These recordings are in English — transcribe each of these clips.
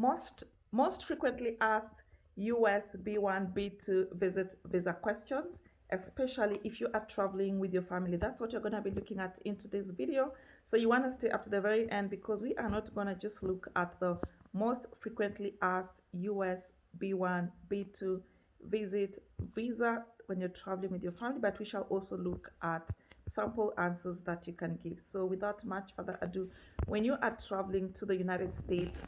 Most most frequently asked US B1, B2 visit visa questions, especially if you are traveling with your family. That's what you're going to be looking at in today's video. So you want to stay up to the very end because we are not going to just look at the most frequently asked US B1, B2 visit visa when you're traveling with your family, but we shall also look at sample answers that you can give. So without much further ado, when you are traveling to the United States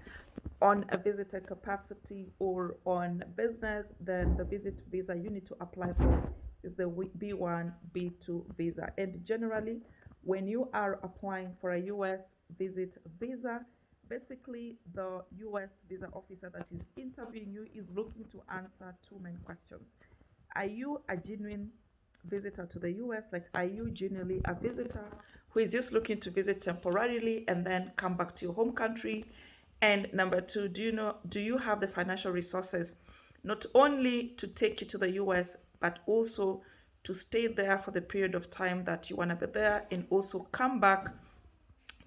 on a visitor capacity or on business, then the visit visa you need to apply for is the B1, B2 visa. And generally, when you are applying for a US visit visa, basically the US visa officer that is interviewing you is looking to answer two main questions. Are you a genuine visitor to the US? Like, are you genuinely a visitor who is just looking to visit temporarily and then come back to your home country? And number two, do you have the financial resources not only to take you to the US, but also to stay there for the period of time that you want to be there and also come back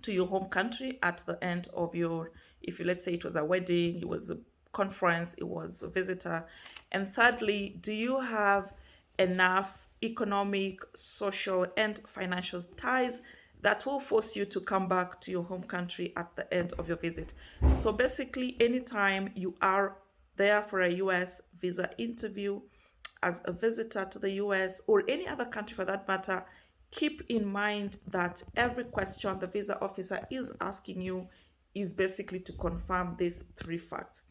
to your home country at the end of your, if you, let's say it was a wedding, it was a conference, it was a visitor. And thirdly, do you have enough economic, social, and financial ties that will force you to come back to your home country at the end of your visit? So basically, anytime you are there for a US visa interview as a visitor to the US or any other country for that matter, keep in mind that every question the visa officer is asking you is basically to confirm these three facts.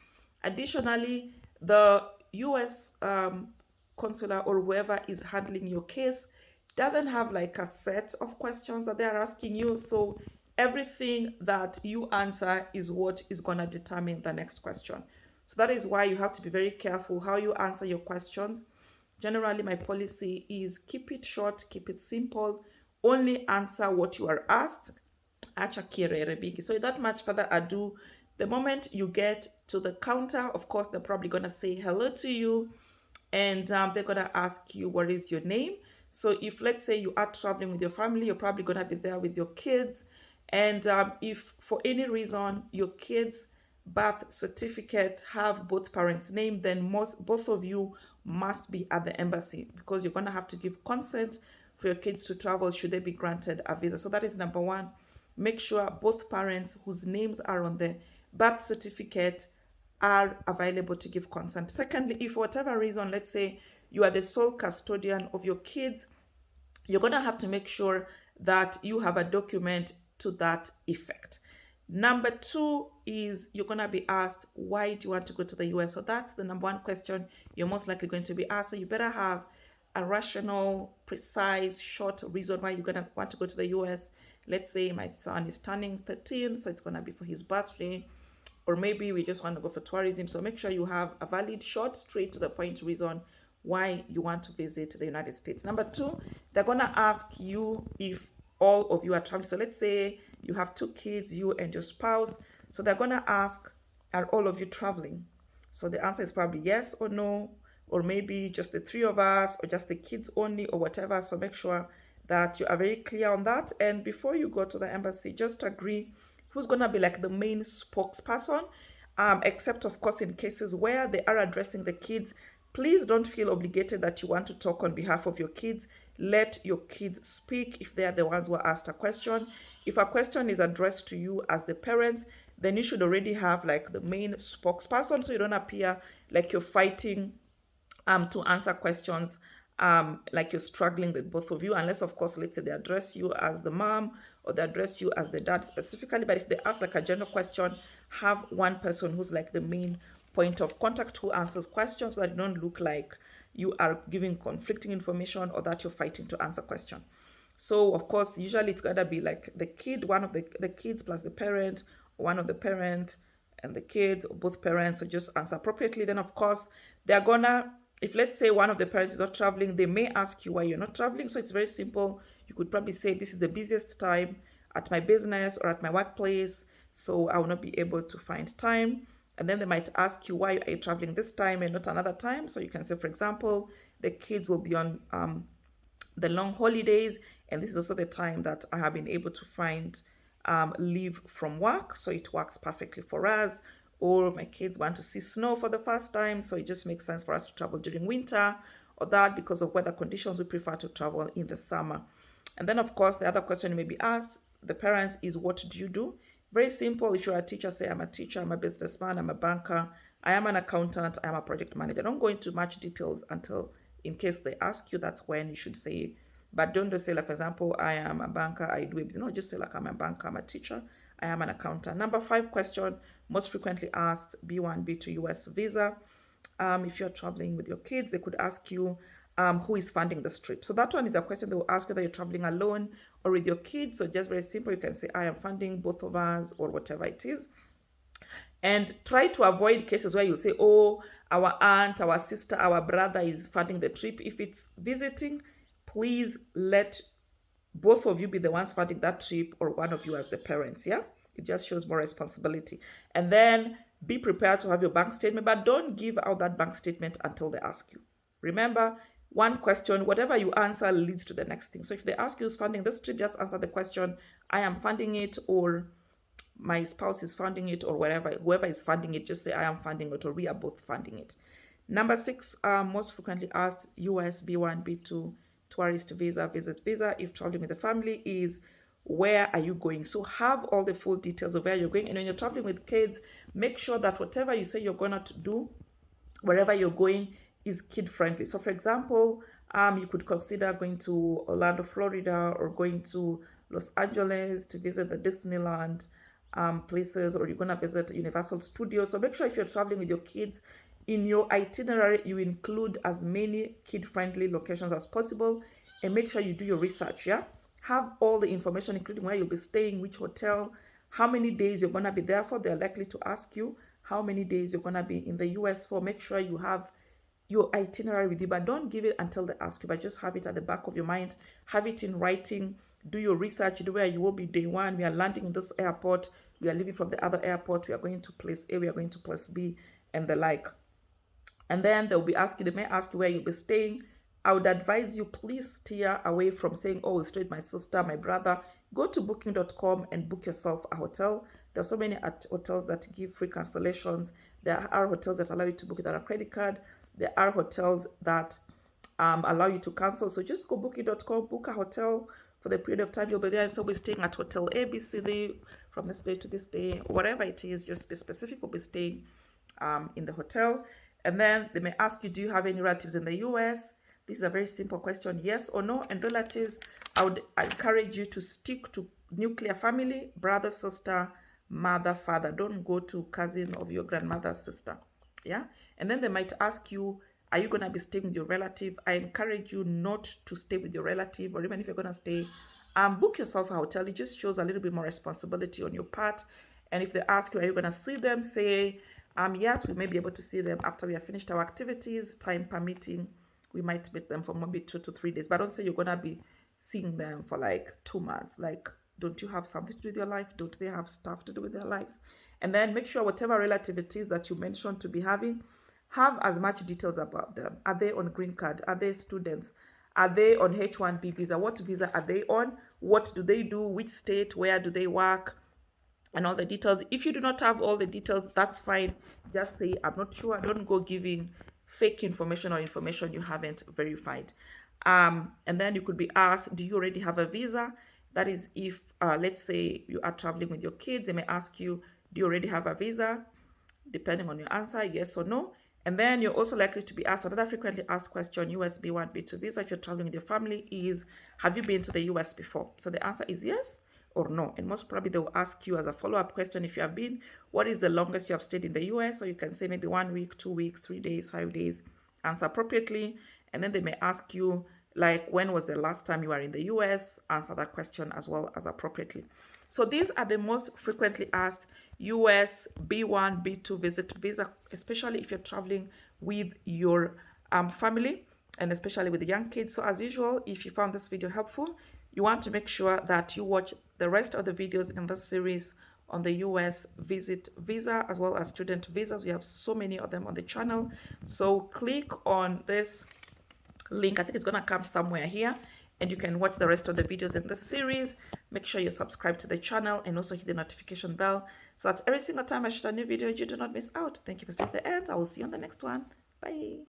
Additionally, the US consular or whoever is handling your case doesn't have like a set of questions that they're asking you. So everything that you answer is what is going to determine the next question. So that is why you have to be very careful how you answer your questions. Generally, my policy is keep it short, keep it simple, only answer what you are asked. So without much further ado, the moment you get to the counter, of course, they're probably going to say hello to you and they're going to ask you, what is your name? So if, let's say, you are traveling with your family, you're probably going to be there with your kids. And if for any reason your kids' birth certificate have both parents' name, then both of you must be at the embassy because you're going to have to give consent for your kids to travel should they be granted a visa. So that is number one. Make sure both parents whose names are on the birth certificate are available to give consent. Secondly, if for whatever reason, let's say you are the sole custodian of your kids, you're going to have to make sure that you have a document to that effect. Number two is you're going to be asked, why do you want to go to the US? So that's the number one question you're most likely going to be asked. So you better have a rational, precise, short reason why you're going to want to go to the US. Let's say my son is turning 13, so it's going to be for his birthday. Or maybe we just want to go for tourism. So make sure you have a valid, short, straight to the point reason why you want to visit the United States. Number two, they're going to ask you if all of you are traveling. So let's say you have two kids, you and your spouse. So they're going to ask, are all of you traveling? So the answer is probably yes or no, or maybe just the three of us, or just the kids only, or whatever. So make sure that you are very clear on that. And before you go to the embassy, just agree who's going to be like the main spokesperson, except of course in cases where they are addressing the kids. Please don't feel obligated that you want to talk on behalf of your kids. Let your kids speak if they are the ones who are asked a question. If a question is addressed to you as the parents, then you should already have like the main spokesperson so you don't appear like you're fighting to answer questions like you're struggling with both of you, unless of course let's say they address you as the mom or they address you as the dad specifically. But if they ask like a general question, have one person who's like the main point of contact who answers questions so that you don't look like you are giving conflicting information or that you're fighting to answer question. So of course usually it's gotta be like the kid, one of the kids plus the parent, one of the parent and the kids, or both parents, so just answer appropriately. Then of course they're gonna, if let's say one of the parents is not traveling, they may ask you why you're not traveling. So it's very simple. You could probably say, this is the busiest time at my business or at my workplace, so I will not be able to find time. And then they might ask you, why are you traveling this time and not another time? So you can say, for example, the kids will be on the long holidays, and this is also the time that I have been able to find leave from work, so it works perfectly for us. or my kids want to see snow for the first time, so it just makes sense for us to travel during winter, or that because of weather conditions, we prefer to travel in the summer. And then, of course, the other question you may be asked, the parents, is what do you do? Very simple. If you're a teacher, say, I'm a teacher, I'm a businessman, I'm a banker, I am an accountant, I am a project manager. Don't go into much details until, in case they ask you, that's when you should say. But don't just say, like, for example, I am a banker, I do it. No, just say, like, I'm a banker, I'm a teacher, I am an accountant. Number 5 question, most frequently asked, B1, B2 US visa. If you're traveling with your kids, they could ask you, who is funding this trip? So that one is a question they will ask whether you're traveling alone or with your kids. So just very simple, you can say, I am funding both of us, or whatever it is. And try to avoid cases where you say, oh, our aunt, our sister, our brother is funding the trip. If it's visiting, please let both of you be the ones funding that trip, or one of you as the parents. Yeah, it just shows more responsibility. And then be prepared to have your bank statement, but don't give out that bank statement until they ask you. Remember, one question, whatever you answer leads to the next thing. So if they ask you who's funding this trip, just answer the question, I am funding it, or my spouse is funding it, or whoever is funding it, just say I am funding it, or we are both funding it. Number 6, most frequently asked US B1, B2 tourist visa, visit visa, if traveling with the family, is where are you going? So have all the full details of where you're going. And when you're traveling with kids, make sure that whatever you say you're going to do, wherever you're going, is kid friendly. So for example, you could consider going to Orlando, Florida, or going to Los Angeles to visit the Disneyland places, or you're going to visit Universal Studios. So make sure if you're traveling with your kids, in your itinerary, you include as many kid-friendly locations as possible, and make sure you do your research, yeah? Have all the information, including where you'll be staying, which hotel, how many days you're going to be there for. They're likely to ask you how many days you're going to be in the US for. Make sure you have your itinerary with you, but don't give it until they ask you, but just have it at the back of your mind. Have it in writing. Do your research. Do where you will be day one. We are landing in this airport. We are leaving from the other airport. We are going to place A. We are going to place B, and the like. And then they'll be asking, they may ask you where you'll be staying. I would advise you, please steer away from saying, oh, we'll stay with my sister, my brother. Go to booking.com and book yourself a hotel. There are so many hotels that give free cancellations. There are hotels that allow you to book without a credit card. There are hotels that allow you to cancel. So just go booking.com, book a hotel for the period of time you'll be there. And so we're staying at hotel ABC from this day to this day, whatever it is, just be specific. We'll be staying in the hotel. And then they may ask you, do you have any relatives in the US? This is a very simple question, yes or no. And relatives, I would encourage you to stick to nuclear family, brother, sister, mother, father. Don't go to cousin of your grandmother's sister. Yeah. And then they might ask you, are you going to be staying with your relative? I encourage you not to stay with your relative, or even if you're going to stay, book yourself a hotel. It just shows a little bit more responsibility on your part. And if they ask you, are you going to see them? Say, yes, we may be able to see them after we have finished our activities, time permitting. We might meet them for maybe 2 to 3 days, but don't say you're going to be seeing them for like 2 months. Like, don't you have something to do with your life? Don't they have stuff to do with their lives? And then make sure whatever relative it is that you mentioned to be having, have as much details about them. Are they on green card? Are they students? Are they on H1B visa? What visa are they on? What do they do? Which state? Where do they work? And all the details. If you do not have all the details, that's fine. Just say, I'm not sure. Don't go giving fake information or information you haven't verified. And then you could be asked, do you already have a visa? That is if, let's say you are traveling with your kids, they may ask you, do you already have a visa? Depending on your answer, yes or no. And then you're also likely to be asked another frequently asked question, US B1, B2 visa, if you're traveling with your family, is, have you been to the US before? So the answer is yes or no. And most probably they will ask you as a follow-up question, if you have been, what is the longest you have stayed in the US? So you can say maybe 1 week, 2 weeks, 3 days, 5 days, answer appropriately. And then they may ask you, like, when was the last time you were in the US? Answer that question as well as appropriately. So these are the most frequently asked US B1, B2 visit visa, especially if you're traveling with your family, and especially with the young kids. So as usual, if you found this video helpful, you want to make sure that you watch the rest of the videos in this series on the US visit visa as well as student visas. We have so many of them on the channel. So click on this link. I think it's going to come somewhere here, and you can watch the rest of the videos in this series. Make sure you subscribe to the channel and also hit the notification bell so that every single time I shoot a new video, you do not miss out. Thank you for staying at the end. I will see you on the next one. Bye.